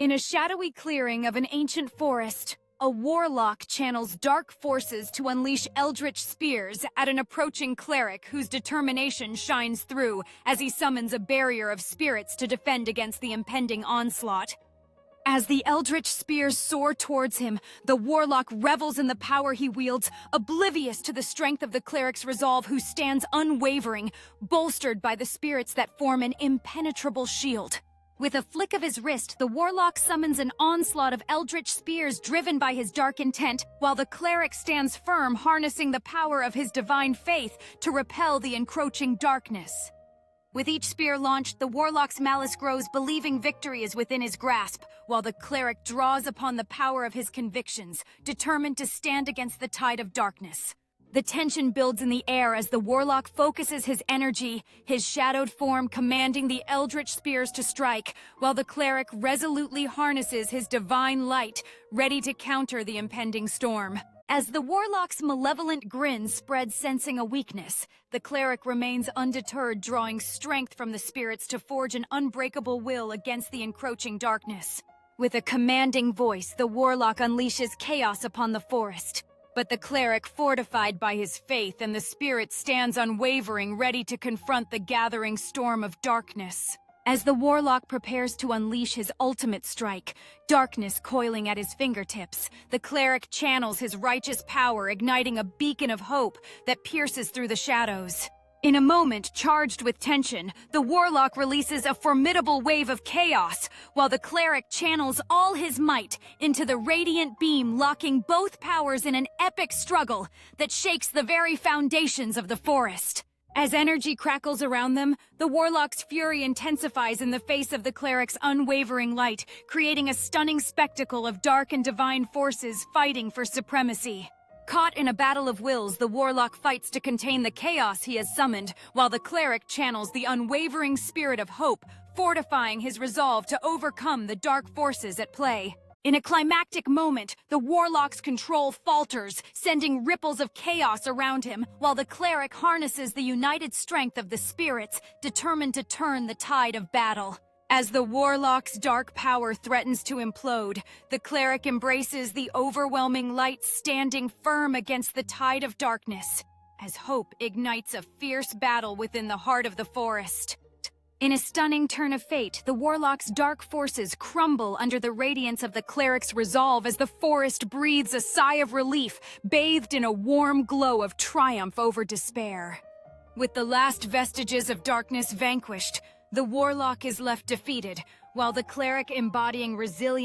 In a shadowy clearing of an ancient forest, a warlock channels dark forces to unleash eldritch spears at an approaching cleric whose determination shines through as he summons a barrier of spirits to defend against the impending onslaught. As the eldritch spears soar towards him, the warlock revels in the power he wields, oblivious to the strength of the cleric's resolve, who stands unwavering, bolstered by the spirits that form an impenetrable shield. With a flick of his wrist, the warlock summons an onslaught of eldritch spears driven by his dark intent, while the cleric stands firm, harnessing the power of his divine faith to repel the encroaching darkness. With each spear launched, the warlock's malice grows, believing victory is within his grasp, while the cleric draws upon the power of his convictions, determined to stand against the tide of darkness. The tension builds in the air as the warlock focuses his energy, his shadowed form commanding the eldritch spears to strike, while the cleric resolutely harnesses his divine light, ready to counter the impending storm. As the warlock's malevolent grin spreads, sensing a weakness, the cleric remains undeterred, drawing strength from the spirits to forge an unbreakable will against the encroaching darkness. With a commanding voice, the warlock unleashes chaos upon the forest. But the cleric, fortified by his faith and the spirit, stands unwavering, ready to confront the gathering storm of darkness. As the warlock prepares to unleash his ultimate strike, darkness coiling at his fingertips, the cleric channels his righteous power, igniting a beacon of hope that pierces through the shadows. In a moment charged with tension, the warlock releases a formidable wave of chaos, while the cleric channels all his might into the radiant beam, locking both powers in an epic struggle that shakes the very foundations of the forest. As energy crackles around them, the warlock's fury intensifies in the face of the cleric's unwavering light, creating a stunning spectacle of dark and divine forces fighting for supremacy. Caught in a battle of wills, the warlock fights to contain the chaos he has summoned, while the cleric channels the unwavering spirit of hope, fortifying his resolve to overcome the dark forces at play. In a climactic moment, the warlock's control falters, sending ripples of chaos around him, while the cleric harnesses the united strength of the spirits, determined to turn the tide of battle. As the warlock's dark power threatens to implode, the cleric embraces the overwhelming light, standing firm against the tide of darkness, as hope ignites a fierce battle within the heart of the forest. In a stunning turn of fate, the warlock's dark forces crumble under the radiance of the cleric's resolve as the forest breathes a sigh of relief, bathed in a warm glow of triumph over despair. With the last vestiges of darkness vanquished, the warlock is left defeated, while the cleric, embodying resilience